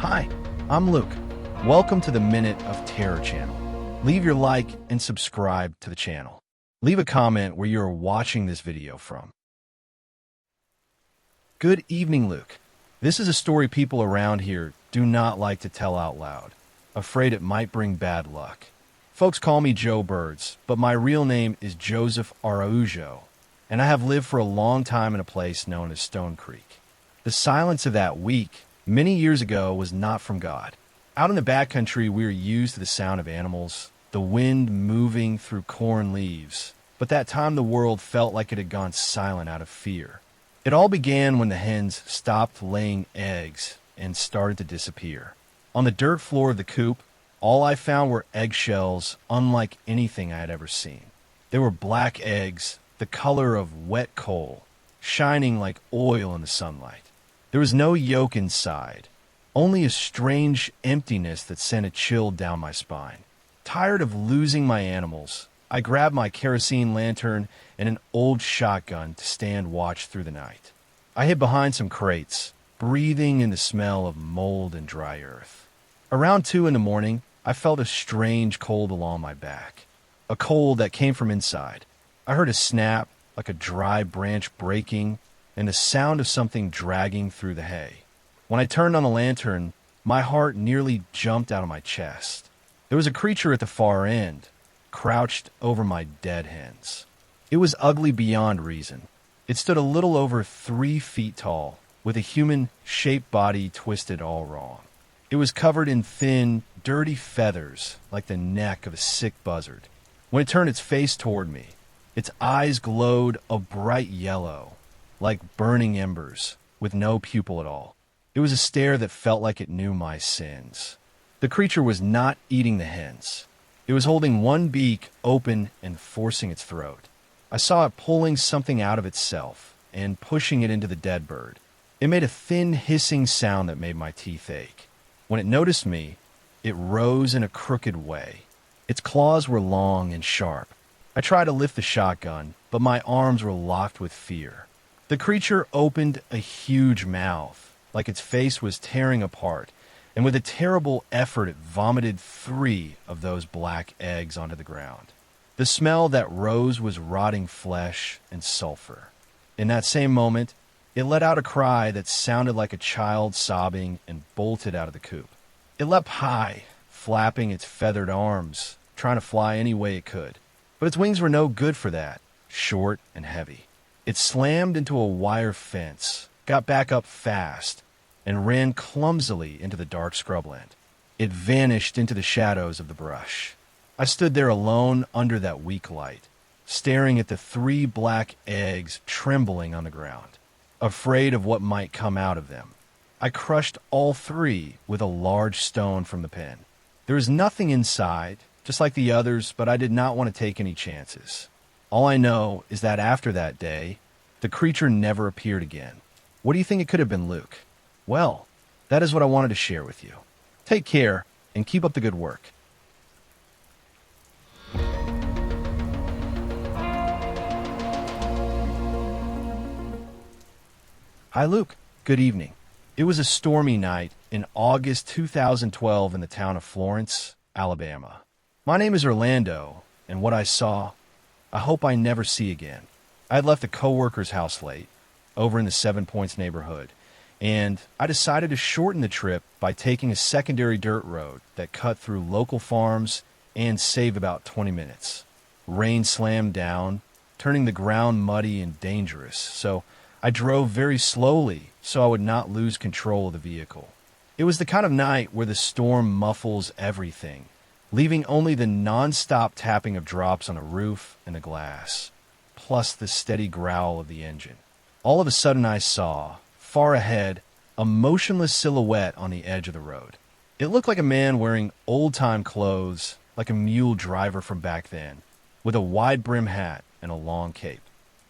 Hi, I'm Luke. Welcome to the Minute of Terror channel. Leave your like and subscribe to the channel. Leave a comment where you are watching this video from. Good evening, Luke. This is a story people around here do not like to tell out loud, afraid it might bring bad luck. Folks call me Joe Birds, but my real name is Joseph Araujo, and I have lived for a long time in a place known as Stone Creek. The silence of that week, many years ago, was not from God. Out in the backcountry, we were used to the sound of animals, the wind moving through corn leaves, but that time the world felt like it had gone silent out of fear. It all began when the hens stopped laying eggs and started to disappear. On the dirt floor of the coop, all I found were eggshells unlike anything I had ever seen. They were black eggs, the color of wet coal, shining like oil in the sunlight. There was no yolk inside, only a strange emptiness that sent a chill down my spine. Tired of losing my animals, I grabbed my kerosene lantern and an old shotgun to stand watch through the night. I hid behind some crates, breathing in the smell of mold and dry earth. Around 2 in the morning, I felt a strange cold along my back, a cold that came from inside. I heard a snap, like a dry branch breaking, and the sound of something dragging through the hay. When I turned on the lantern, my heart nearly jumped out of my chest. There was a creature at the far end, crouched over my dead hens. It was ugly beyond reason. It stood a little over 3 feet tall, with a human-shaped body twisted all wrong. It was covered in thin, dirty feathers, like the neck of a sick buzzard. When it turned its face toward me, its eyes glowed a bright yellow, like burning embers, with no pupil at all. It was a stare that felt like it knew my sins. The creature was not eating the hens. It was holding one beak open and forcing its throat. I saw it pulling something out of itself and pushing it into the dead bird. It made a thin hissing sound that made my teeth ache. When it noticed me, it rose in a crooked way. Its claws were long and sharp. I tried to lift the shotgun, but my arms were locked with fear. The creature opened a huge mouth, like its face was tearing apart, and with a terrible effort it vomited 3 of those black eggs onto the ground. The smell that rose was rotting flesh and sulfur. In that same moment, it let out a cry that sounded like a child sobbing and bolted out of the coop. It leapt high, flapping its feathered arms, trying to fly any way it could. But its wings were no good for that, short and heavy. It slammed into a wire fence, got back up fast, and ran clumsily into the dark scrubland. It vanished into the shadows of the brush. I stood there alone under that weak light, staring at the 3 black eggs trembling on the ground, afraid of what might come out of them. I crushed all 3 with a large stone from the pen. There was nothing inside, just like the others, but I did not want to take any chances. All I know is that after that day, the creature never appeared again. What do you think it could have been, Luke? Well, that is what I wanted to share with you. Take care and keep up the good work. Hi, Luke. Good evening. It was a stormy night in August 2012 in the town of Florence, Alabama. My name is Orlando, and what I saw, I hope I never see again. I had left a coworker's house late, over in the 7 Points neighborhood, and I decided to shorten the trip by taking a secondary dirt road that cut through local farms and saved about 20 minutes. Rain slammed down, turning the ground muddy and dangerous, so I drove very slowly so I would not lose control of the vehicle. It was the kind of night where the storm muffles everything, leaving only the non-stop tapping of drops on the roof and the glass, plus the steady growl of the engine. All of a sudden I saw, far ahead, a motionless silhouette on the edge of the road. It looked like a man wearing old-time clothes, like a mule driver from back then, with a wide-brim hat and a long cape.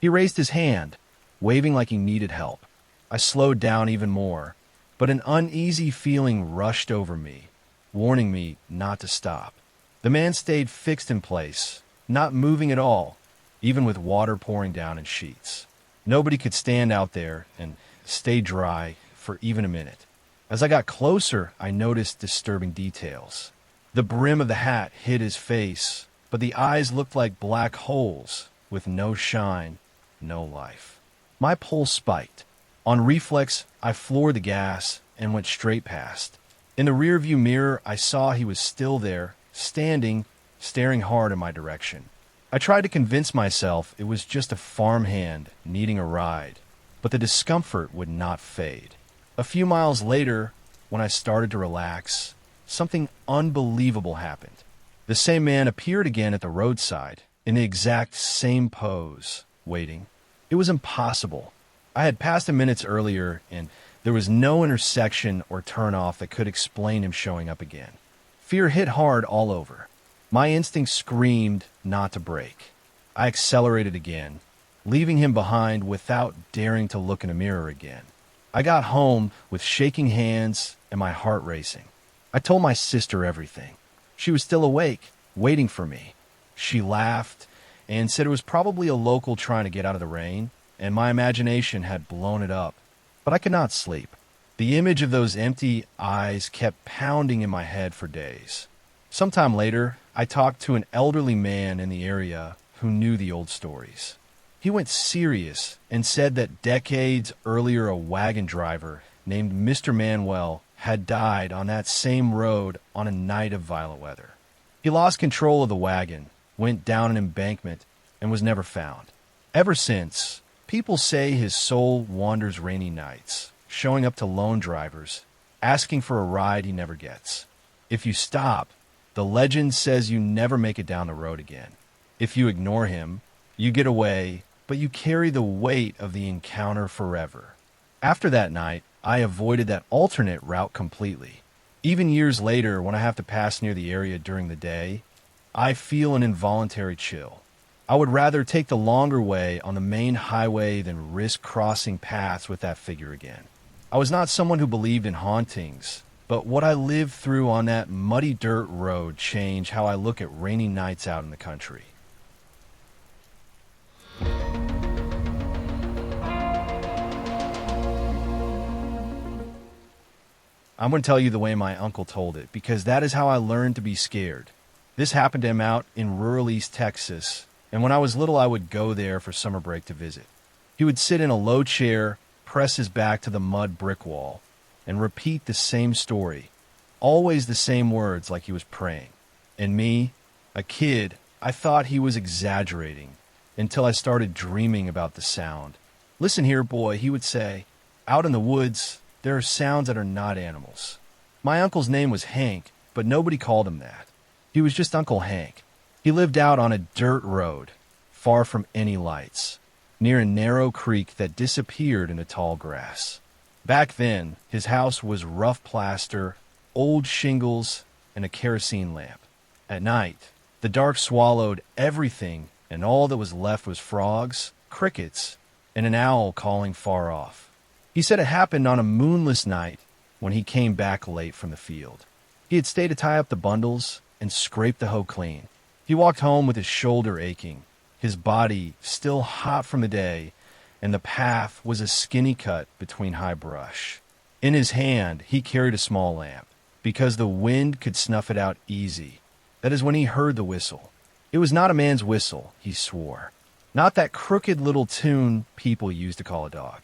He raised his hand, waving like he needed help. I slowed down even more, but an uneasy feeling rushed over me, warning me not to stop. The man stayed fixed in place, not moving at all, even with water pouring down in sheets. Nobody could stand out there and stay dry for even a minute. As I got closer, I noticed disturbing details. The brim of the hat hid his face, but the eyes looked like black holes with no shine, no life. My pulse spiked. On reflex, I floored the gas and went straight past. In the rearview mirror, I saw he was still there, standing, staring hard in my direction. I tried to convince myself it was just a farmhand needing a ride, but the discomfort would not fade. A few miles later, when I started to relax, something unbelievable happened. The same man appeared again at the roadside, in the exact same pose, waiting. It was impossible. I had passed him minutes earlier, and there was no intersection or turnoff that could explain him showing up again. Fear hit hard all over. My instinct screamed not to brake. I accelerated again, leaving him behind without daring to look in a mirror again. I got home with shaking hands and my heart racing. I told my sister everything. She was still awake, waiting for me. She laughed and said it was probably a local trying to get out of the rain, and my imagination had blown it up. But I could not sleep. The image of those empty eyes kept pounding in my head for days. Sometime later, I talked to an elderly man in the area who knew the old stories. He went serious and said that decades earlier a wagon driver named Mr. Manuel had died on that same road on a night of violent weather. He lost control of the wagon, went down an embankment, and was never found. Ever since, people say his soul wanders rainy nights, showing up to lone drivers, asking for a ride he never gets. If you stop, the legend says you never make it down the road again. If you ignore him, you get away, but you carry the weight of the encounter forever. After that night, I avoided that alternate route completely. Even years later, when I have to pass near the area during the day, I feel an involuntary chill. I would rather take the longer way on the main highway than risk crossing paths with that figure again. I was not someone who believed in hauntings, but what I lived through on that muddy dirt road changed how I look at rainy nights out in the country. I'm going to tell you the way my uncle told it, because that is how I learned to be scared. This happened to him out in rural East Texas, and when I was little I would go there for summer break to visit. He would sit in a low chair, press his back to the mud brick wall, and repeat the same story, always the same words like he was praying. And me, a kid, I thought he was exaggerating, until I started dreaming about the sound. "Listen here, boy," he would say. "Out in the woods, there are sounds that are not animals." My uncle's name was Hank, but nobody called him that. He was just Uncle Hank. He lived out on a dirt road, far from any lights, near a narrow creek that disappeared in the tall grass. Back then, his house was rough plaster, old shingles, and a kerosene lamp. At night, the dark swallowed everything, and all that was left was frogs, crickets, and an owl calling far off. He said it happened on a moonless night when he came back late from the field. He had stayed to tie up the bundles and scrape the hoe clean. He walked home with his shoulder aching, his body still hot from the day, and the path was a skinny cut between high brush. In his hand, he carried a small lamp, because the wind could snuff it out easy. That is when he heard the whistle. It was not a man's whistle, he swore. Not that crooked little tune people used to call a dog.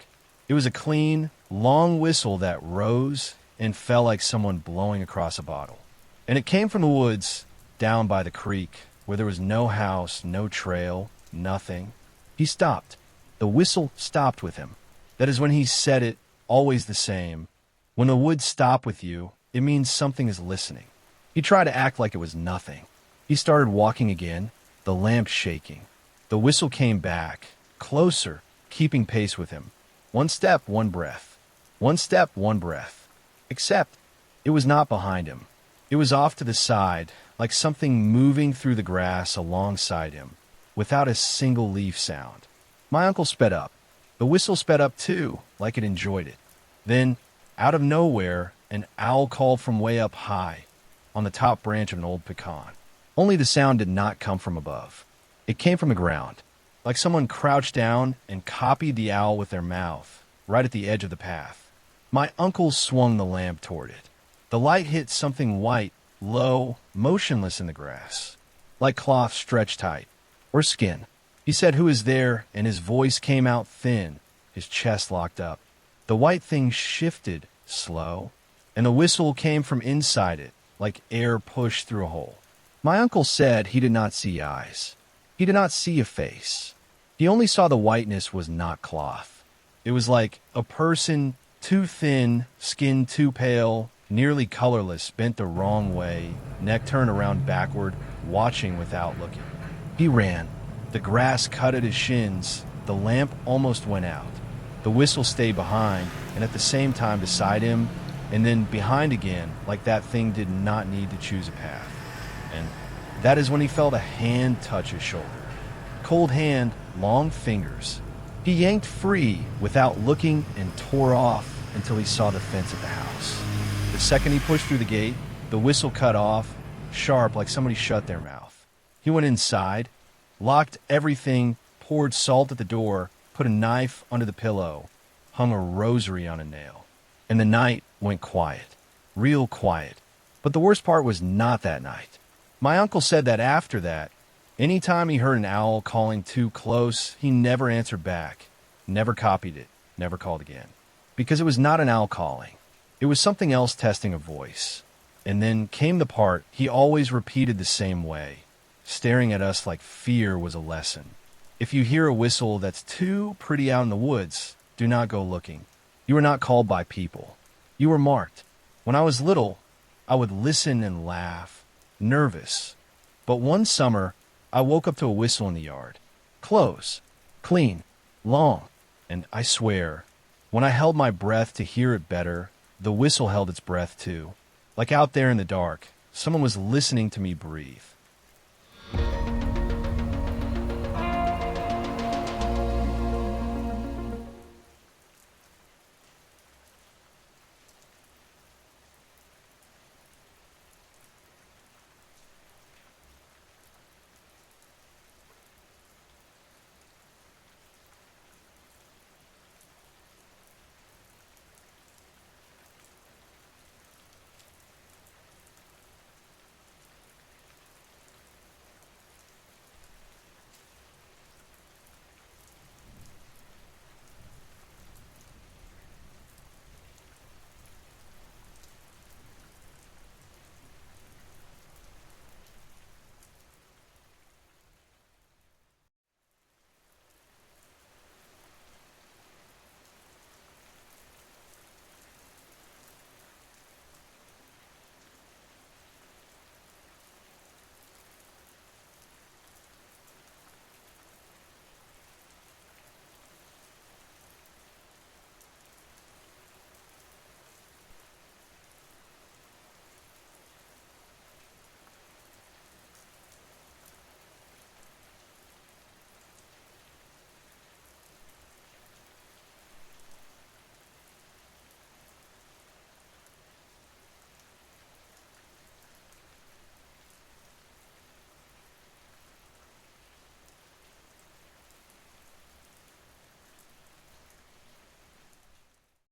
It was a clean, long whistle that rose and fell like someone blowing across a bottle. And it came from the woods, down by the creek, where there was no house, no trail, nothing. He stopped. The whistle stopped with him. That is when he said it, always the same. When the woods stop with you, it means something is listening. He tried to act like it was nothing. He started walking again, the lamp shaking. The whistle came back, closer, keeping pace with him. One step, one breath. One step, one breath. Except, it was not behind him. It was off to the side, like something moving through the grass alongside him, without a single leaf sound. My uncle sped up. The whistle sped up too, like it enjoyed it. Then, out of nowhere, an owl called from way up high, on the top branch of an old pecan. Only the sound did not come from above. It came from the ground, like someone crouched down and copied the owl with their mouth, right at the edge of the path. My uncle swung the lamp toward it. The light hit something white, low, motionless in the grass, like cloth stretched tight, or skin. He said, "Who is there?" and his voice came out thin, his chest locked up. The white thing shifted, slow, and a whistle came from inside it, like air pushed through a hole. My uncle said he did not see eyes. He did not see a face. He only saw the whiteness was not cloth. It was like a person too thin, skin too pale, nearly colorless, bent the wrong way, neck turned around backward, watching without looking. He ran. The grass cut at his shins. The lamp almost went out. The whistle stayed behind, and at the same time beside him, and then behind again, like that thing did not need to choose a path. And that is when he felt a hand touch his shoulder. Cold hand, long fingers. He yanked free without looking and tore off until he saw the fence of the house. The second he pushed through the gate, the whistle cut off, sharp like somebody shut their mouth. He went inside, locked everything, poured salt at the door, put a knife under the pillow, hung a rosary on a nail. And the night went quiet, real quiet. But the worst part was not that night. My uncle said that after that, anytime he heard an owl calling too close, he never answered back, never copied it, never called again. Because it was not an owl calling. It was something else testing a voice. And then came the part he always repeated the same way, staring at us like fear was a lesson. If you hear a whistle that's too pretty out in the woods, do not go looking. You are not called by people. You were marked. When I was little, I would listen and laugh, nervous. But one summer, I woke up to a whistle in the yard. Close, clean, long. And I swear, when I held my breath to hear it better, the whistle held its breath too. Like out there in the dark, someone was listening to me breathe.